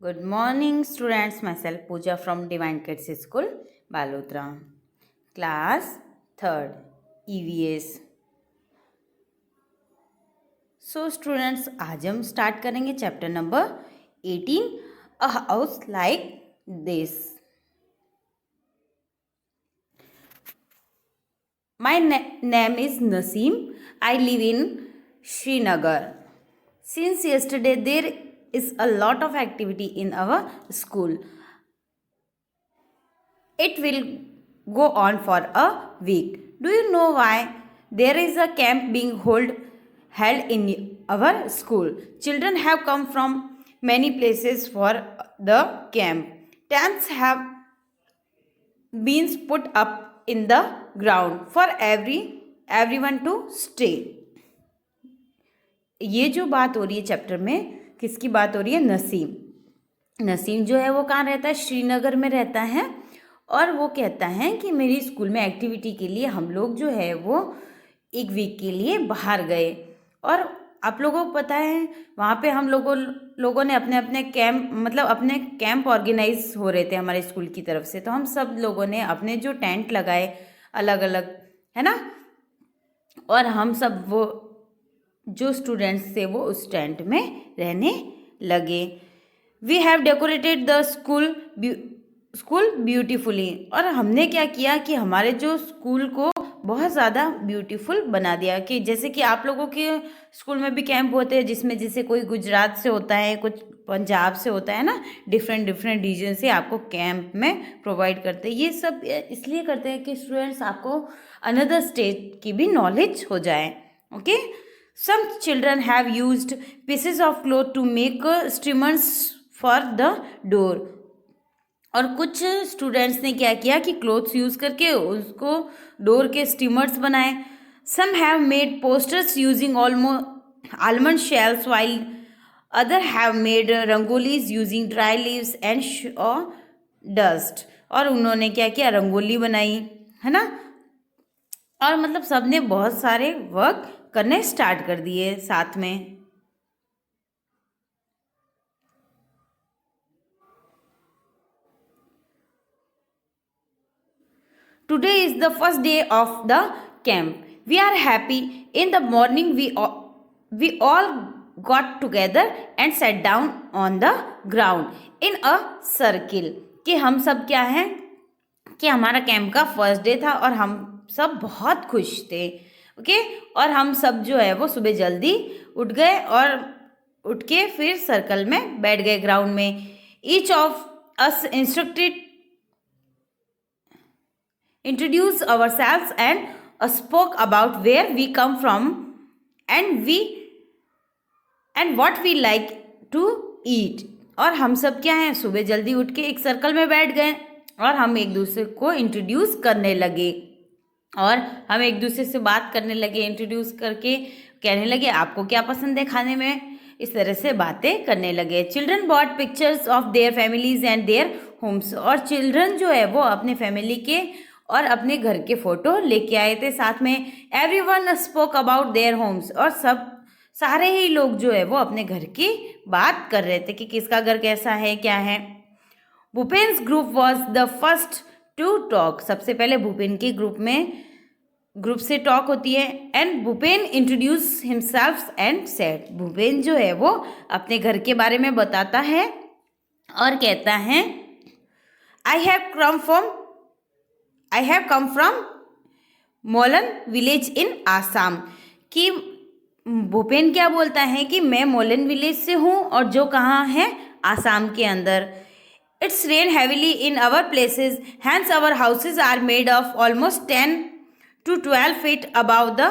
Good morning, students. Myself Pooja from Divine Kids School, Balotra. Class 3rd, EVS. So, students, आज हम start करेंगे chapter number 18, A House Like This. My name is Naseem. I live in Srinagar. Since yesterday, there is a lot of activity in our school. It will go on for a week. Do you know why? There is a camp being held in our school. Children have come from many places for the camp. Tents have been put up in the ground for everyone to stay. ये जो बात हो रही है chapter में, किसकी बात हो रही है? नसीम जो है वो कहाँ रहता है? श्रीनगर में रहता है। और वो कहता है कि मेरी स्कूल में एक्टिविटी के लिए हम लोग जो है वो एक वीक के लिए बाहर गए। और आप लोगों को पता है वहाँ पे हम लोगों ने अपने कैंप ऑर्गेनाइज हो रहे थे हमारे स्कूल की तरफ से। तो हम सब लोगों ने अपने जो टेंट लगाए अलग अलग, है ना, और हम सब वो जो स्टूडेंट्स थे वो उस टेंट में रहने लगे। We have decorated the school beautifully. और हमने क्या किया कि हमारे जो स्कूल को बहुत ज़्यादा ब्यूटीफुल बना दिया। कि जैसे कि आप लोगों के स्कूल में भी कैंप होते हैं जिसमें जैसे कोई गुजरात से होता है, कुछ पंजाब से होता है ना, डिफरेंट रीजन से आपको कैंप में प्रोवाइड करते हैं। ये सब इसलिए करते हैं कि स्टूडेंट्स आपको अनदर स्टेट की भी नॉलेज हो जाए। Okay, some children have used pieces of cloth to make streamers for the door. और कुछ स्टूडेंट्स ने क्या किया कि क्लोथ्स यूज़ करके उसको डोर के स्टीमर्स बनाए। Some have made posters using almond shells while other have made rangolis using dry leaves and dust. और उन्होंने क्या किया? रंगोली बनाई, है ना। और मतलब सबने बहुत सारे वर्क करने स्टार्ट कर दिए साथ में। Today is the first day of the camp. We are happy. In the morning, we all got together and sat down on the ground in a circle. कि हम सब क्या हैं कि हमारा कैंप का फर्स्ट डे था और हम सब बहुत खुश थे। ओके, और हम सब जो है वो सुबह जल्दी उठ गए और उठ के फिर सर्कल में बैठ गए ग्राउंड में। Each of us introduce ourselves and spoke about where we come from and what we like to eat. और हम सब क्या हैं, सुबह जल्दी उठ के एक सर्कल में बैठ गए और हम एक दूसरे को इंट्रोड्यूस करने लगे। और हम एक दूसरे से बात करने लगे, इंट्रोड्यूस करके कहने लगे आपको क्या पसंद है खाने में, इस तरह से बातें करने लगे। Children bought pictures of their families and their homes. और चिल्ड्रन जो है वो अपने फैमिली के और अपने घर के फोटो लेके आए थे साथ में। Everyone spoke about their homes. और सारे ही लोग जो है वो अपने घर की बात कर रहे थे कि किसका घर कैसा है, क्या है। Bhupen's group was the first to talk. सबसे पहले भूपेन के ग्रुप से टॉक होती है। And Bhupen introduce himself and said. Bhupen जो है वो अपने घर के बारे में बताता है और कहता है I have come from Molan village in Assam. कि भूपेन क्या बोलता है कि मैं मोलन विलेज से हूँ और जो कहाँ है, आसाम के अंदर। It's rain heavily in our places hence our houses are made of almost 10 to 12 feet above the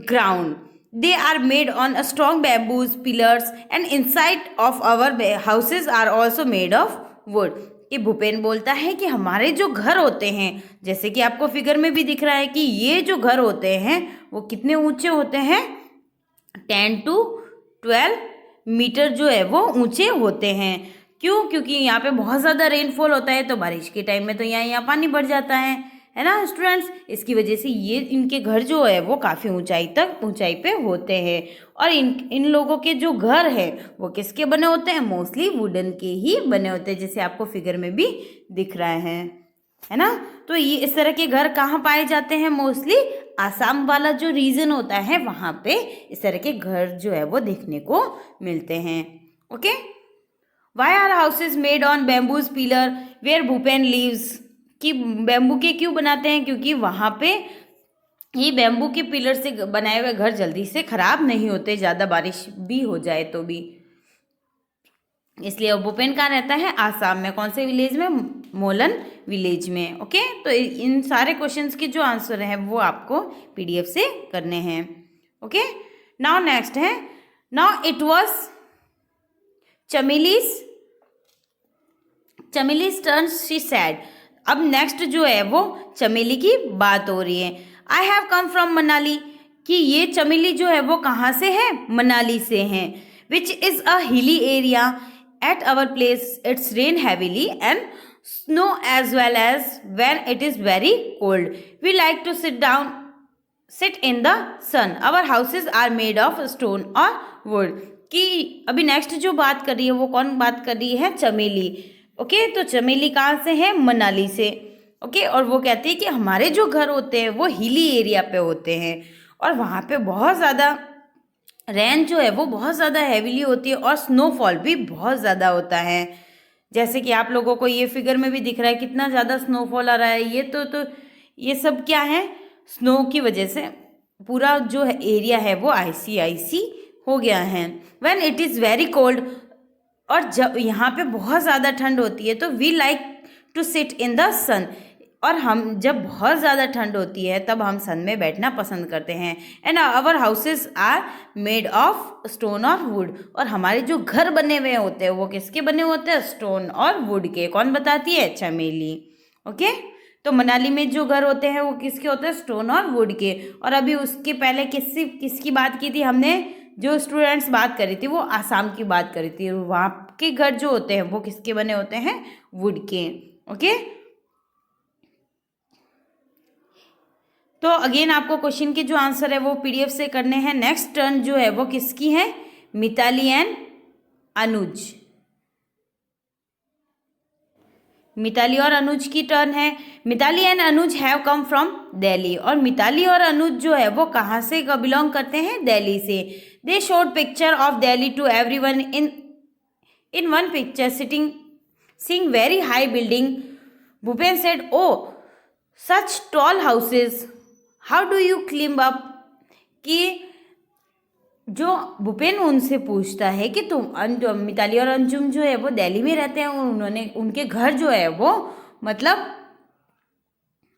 ground. They are made on a strong bamboos pillars and inside of our houses are also made of wood. कि भूपेन बोलता है कि हमारे जो घर होते हैं, जैसे कि आपको फिगर में भी दिख रहा है कि ये जो घर होते हैं वो कितने ऊंचे होते हैं, 10 to 12 मीटर जो है वो ऊंचे होते हैं। क्यों? क्योंकि यहाँ पे बहुत ज़्यादा रेनफॉल होता है, तो बारिश के टाइम में तो यहाँ पानी भर जाता है है ना स्टूडेंट्स। इसकी वजह से ये इनके घर जो है वो काफ़ी ऊंचाई पे होते हैं। और इन लोगों के जो घर है वो किसके बने होते हैं, मोस्टली वुडन के ही बने होते हैं, जैसे आपको फिगर में भी दिख रहा है ना। तो ये इस तरह के घर कहाँ पाए जाते हैं, मोस्टली आसाम वाला जो रीजन होता है वहाँ पे इस तरह के घर जो है वो देखने को मिलते हैं। Okay, why are houses made on bamboos pillar where Bhupen lives, कि बैम्बू के क्यों बनाते हैं, क्योंकि वहाँ पे ये बैम्बू के पिलर से बनाए हुए घर जल्दी से खराब नहीं होते, ज़्यादा बारिश भी हो जाए तो भी, इसलिए भूपेन कहाँ रहता है, आसाम में। कौन से विलेज में, मोलन विलेज में। ओके, तो इन सारे क्वेश्चंस के जो आंसर हैं वो आपको पीडीएफ से करने हैं। ओके, नाउ नेक्स्ट है, now it was Chameli's turn she said. अब नेक्स्ट जो है वो चमेली की बात हो रही है। I have come from Manali, कि ये चमेली जो है वो कहाँ से है, मनाली से है। विच is a hilly area, at our place it's rain heavily and snow as well as when it is very cold. We like to sit in the sun. Our houses are made of stone or wood. कि अभी next जो बात कर रही है वो कौन बात कर रही है, चमेली। ओके, तो चमेली कहाँ से है, मनाली से। ओके, और वो कहती है कि हमारे जो घर होते हैं वो हिली एरिया पे होते हैं और वहाँ पे बहुत ज़्यादा रेन जो है वो बहुत ज़्यादा हैवीली होती है और स्नोफॉल भी बहुत ज़्यादा होता है। जैसे कि आप लोगों को ये फिगर में भी दिख रहा है कितना ज़्यादा स्नोफॉल आ रहा है। ये तो ये सब क्या है, स्नो की वजह से पूरा जो है एरिया है वो आइसी हो गया है। When it is very cold, और जब यहाँ पे बहुत ज़्यादा ठंड होती है तो we like to sit in the sun, और हम जब बहुत ज़्यादा ठंड होती है तब हम सन में बैठना पसंद करते हैं। And our houses are made of stone और वुड, और हमारे जो घर बने हुए होते हैं वो किसके बने होते हैं, स्टोन और वुड के। कौन बताती है, चमेली। ओके, तो मनाली में जो घर होते हैं वो किसके होते हैं, स्टोन और वुड के। और अभी उसके पहले किसकी बात की थी हमने, जो स्टूडेंट्स बात करी थी वो आसाम की बात करी थी, वहाँ के घर जो होते हैं वो किसके बने होते हैं, वुड के। ओके, तो अगेन आपको क्वेश्चन के जो आंसर है वो पीडीएफ से करने हैं। नेक्स्ट टर्न जो है वो किसकी है, मिताली एंड अनुज। मिताली और अनुज की टर्न है। Mitali and Anuj have come from Delhi, और मिताली और अनुज जो है वो कहाँ से बिलोंग करते हैं, दिल्ली से। They showed picture of Delhi to everyone in one picture seeing very high building. Bhupen said, oh such tall houses, how do you climb up, कि जो भूपेन उनसे पूछता है कि तुम मिताली और अंजुम जो है वो दिल्ली में रहते हैं, उनके घर जो है वो मतलब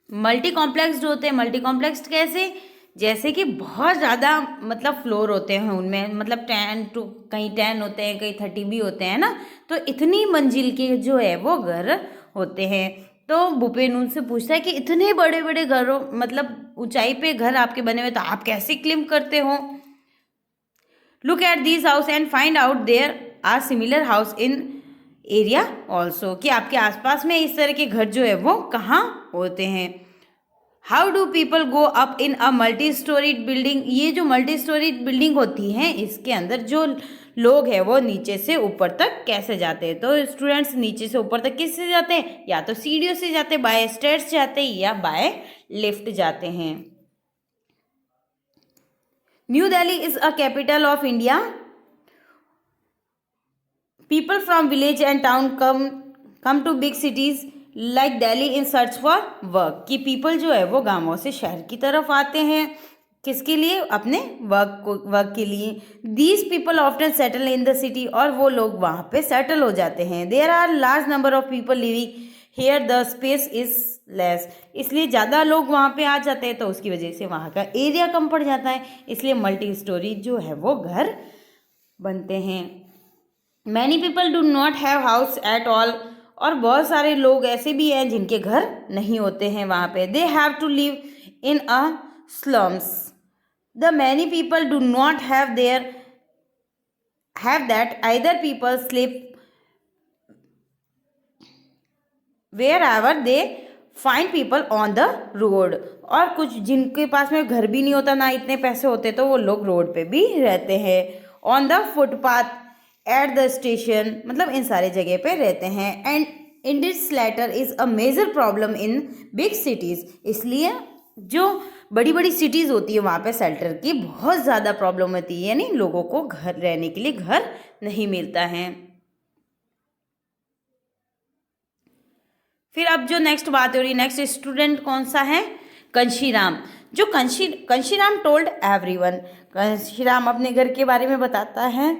मल्टी कॉम्प्लेक्स होते हैं। मल्टी कॉम्प्लेक्स कैसे, जैसे कि बहुत ज़्यादा मतलब फ्लोर होते हैं उनमें, मतलब 10 होते हैं, कहीं 30 भी होते हैं ना, तो इतनी मंजिल के जो है वो घर होते हैं। तो भूपेन उनसे पूछता है कि इतने बड़े बड़े घरों, मतलब ऊंचाई पे घर आपके बने हुए, तो आप कैसे क्लिम्ब करते हो। Look at this house and find out there are similar house in area also, कि आपके आसपास में इस तरह के घर जो है वो कहाँ होते हैं। How do people go up in a multi storeyed building, ये जो मल्टी स्टोरीड बिल्डिंग होती है इसके अंदर जो लोग हैं वो नीचे से ऊपर तक कैसे जाते हैं। तो स्टूडेंट्स नीचे से ऊपर तक किससे जाते हैं, या तो सीढ़ियों से जाते हैं, बाय स्टेयर्स जाते हैं, या बाय लिफ्ट जाते हैं। New Delhi is a capital of India. People from village and town come to big cities like Delhi in search for work, कि पीपल जो है वो गांवों से शहर की तरफ आते हैं, किसके लिए, अपने वर्क के लिए। These people often settle in the city, और वो लोग वहाँ पे सेटल हो जाते हैं। There are large number of people living here, the space is less, इसलिए ज़्यादा लोग वहाँ पे आ जाते हैं तो उसकी वजह से वहाँ का एरिया कम पड़ जाता है, इसलिए मल्टी स्टोरी जो है वो घर बनते हैं। Many people do not have house at all, और बहुत सारे लोग ऐसे भी हैं जिनके घर नहीं होते हैं वहाँ पे। They have to live in a slums. The many people do not have that, either people sleep wherever they find people on the road, और कुछ जिनके पास में घर भी नहीं होता, ना इतने पैसे होते, तो वो लोग रोड पे भी रहते हैं। On the footpath, at the station, मतलब इन सारे जगह पे रहते हैं। And in this litter is a major problem in big cities, इसलिए जो बड़ी बड़ी सिटीज़ होती है वहाँ पे शेल्टर की बहुत ज़्यादा प्रॉब्लम होती है, यानी लोगों को घर रहने के लिए घर नहीं मिलता है। फिर अब जो नेक्स्ट बात हो रही, नेक्स्ट स्टूडेंट कौन सा है? कंशीराम। जो कंशीराम टोल्ड एवरीवन, कंशीराम अपने घर के बारे में बताता है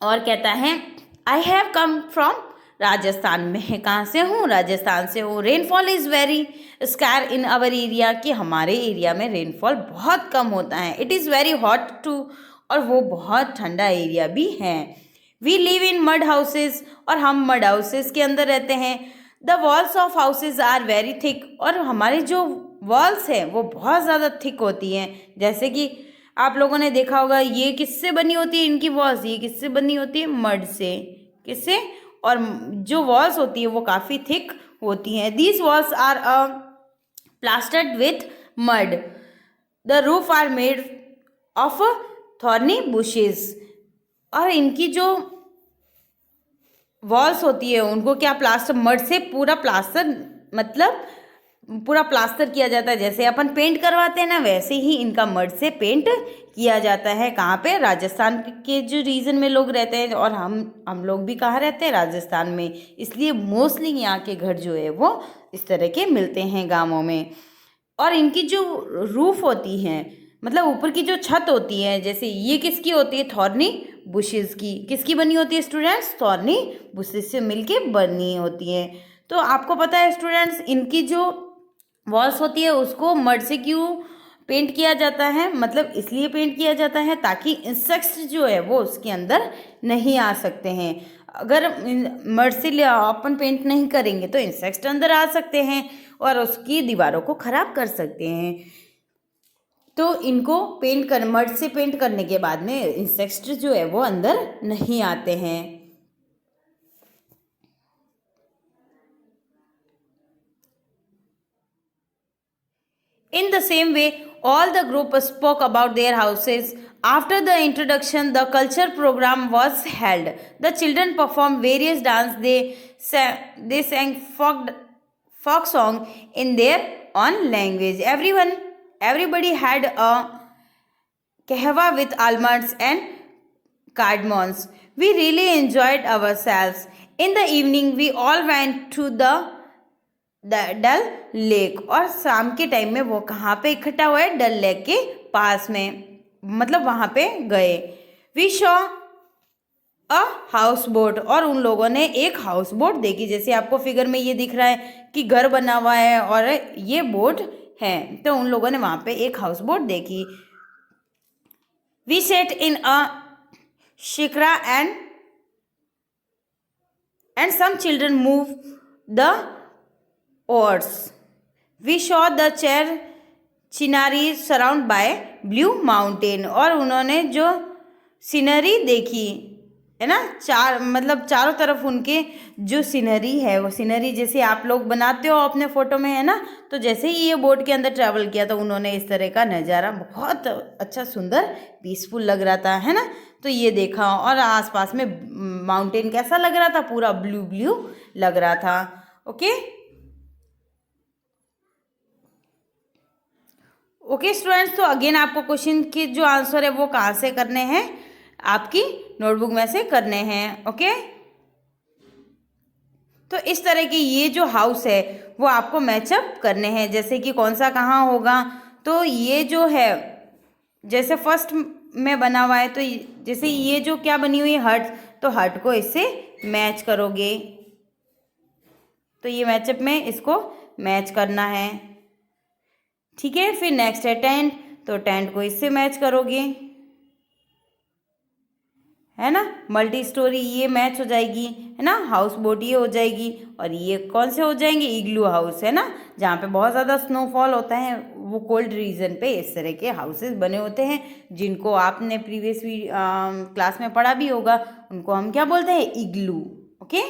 और कहता है I have come from Rajasthan, मैं कहाँ से हूँ? राजस्थान से हूँ। Rainfall is very scarce in our area, कि हमारे एरिया में रेनफॉल बहुत कम होता है। It is very hot too, और वो बहुत ठंडा एरिया भी है। We live in mud houses, और हम मड हाउसेज के अंदर रहते हैं। The walls of houses are very thick, और हमारे जो वॉल्स हैं वो बहुत ज़्यादा थिक होती हैं। जैसे कि आप लोगों ने देखा होगा, ये किससे बनी होती है इनकी वॉल्स? ये किससे बनी होती है? मड से। किससे? और जो वॉल्स होती है वो काफ़ी थिक होती हैं। These walls are plastered with mud, the roof are made of thorny bushes, और इनकी जो वॉल्स होती है उनको क्या प्लास्टर, मड से पूरा प्लास्टर, मतलब पूरा प्लास्टर किया जाता है। जैसे अपन पेंट करवाते हैं ना, वैसे ही इनका मड से पेंट किया जाता है। कहाँ पे? राजस्थान के जो रीजन में लोग रहते हैं, और हम लोग भी कहाँ रहते हैं? राजस्थान में, इसलिए मोस्टली यहाँ के घर जो है वो इस तरह के मिलते हैं गाँवों में। और इनकी जो रूफ होती हैं, मतलब ऊपर की जो छत होती है, जैसे ये किसकी होती है? थॉर्नी बुशेस की। किसकी बनी होती है स्टूडेंट्स? थॉर्नी बुशेस से मिलके बनी होती है। तो आपको पता है स्टूडेंट्स, इनकी जो वॉल्स होती है उसको मड से क्यों पेंट किया जाता है? मतलब इसलिए पेंट किया जाता है ताकि इंसेक्ट्स जो है वो उसके अंदर नहीं आ सकते हैं। अगर मड से अपन पेंट नहीं करेंगे तो इंसेक्ट्स अंदर आ सकते हैं और उसकी दीवारों को ख़राब कर सकते हैं। तो इनको मड से पेंट करने के बाद में इंसेक्ट्स जो है वो अंदर नहीं आते हैं। In the same way, all the group spoke about their houses. After the introduction, the culture program was held. The children performed various dance. They sang folk song in their own language. Everybody had a kahwa with almonds and cardamoms. We really enjoyed ourselves. In the evening, we all went to the Dal lake, और शाम के time में वो कहाँ पे इकट्ठा हुआ है? डल लेक के पास में, मतलब वहाँ पे गए। We saw a house boat, और उन लोगों ने एक हाउस बोट देखी। जैसे आपको फिगर में ये दिख रहा है कि घर बना हुआ है और ये बोट है, तो उन लोगों ने वहाँ पे एक हाउस बोट देखी। We sat in a shikara and some children move the oars. We saw the chair scenery surrounded by blue mountain, और उन्होंने जो सीनरी देखी है ना, चारों तरफ उनके जो सीनरी है वो सीनरी जैसे आप लोग बनाते हो अपने फ़ोटो में, है ना। तो जैसे ही ये बोट के अंदर ट्रैवल किया तो उन्होंने इस तरह का नज़ारा, बहुत अच्छा सुंदर पीसफुल लग रहा था, है ना। तो ये देखा, और आसपास में माउंटेन कैसा लग रहा था? पूरा ब्लू ब्लू लग रहा था। ओके स्टूडेंट्स, तो अगेन आपको क्वेश्चन के जो आंसर है वो कहाँ से करने हैं? आपकी नोटबुक में से करने हैं। ओके, तो इस तरह की ये जो हाउस है वो आपको मैचअप करने हैं, जैसे कि कौन सा कहाँ होगा। तो ये जो है जैसे फर्स्ट में बना हुआ है, तो जैसे ये जो क्या बनी हुई है? हट, तो हट को इससे मैच करोगे, तो ये मैचअप में इसको मैच करना है, ठीक है। फिर नेक्स्ट है टेंट, तो टेंट को इससे मैच करोगे, है ना। मल्टी स्टोरी ये मैच हो जाएगी, है ना। हाउस बोट ये हो जाएगी, और ये कौन से हो जाएंगे? इग्लू हाउस, है ना, जहाँ पे बहुत ज़्यादा स्नोफॉल होता है, वो कोल्ड रीजन पे इस तरह के हाउसेस बने होते हैं, जिनको आपने प्रीवियस क्लास में पढ़ा भी होगा। उनको हम क्या बोलते हैं? इग्लू। ओके,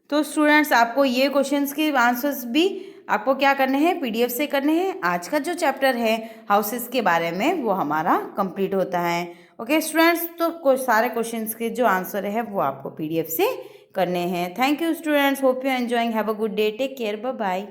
तो स्टूडेंट्स आपको ये क्वेश्चंस के आंसर्स भी आपको क्या करने हैं, पीडीएफ से करने हैं। आज का जो चैप्टर है हाउसेस के बारे में वो हमारा कंप्लीट होता है। ओके स्टूडेंट्स, तो सारे क्वेश्चंस के जो आंसर है वो आपको पीडीएफ से करने हैं। Thank you students, hope you enjoying, have a good day, take care, bye bye.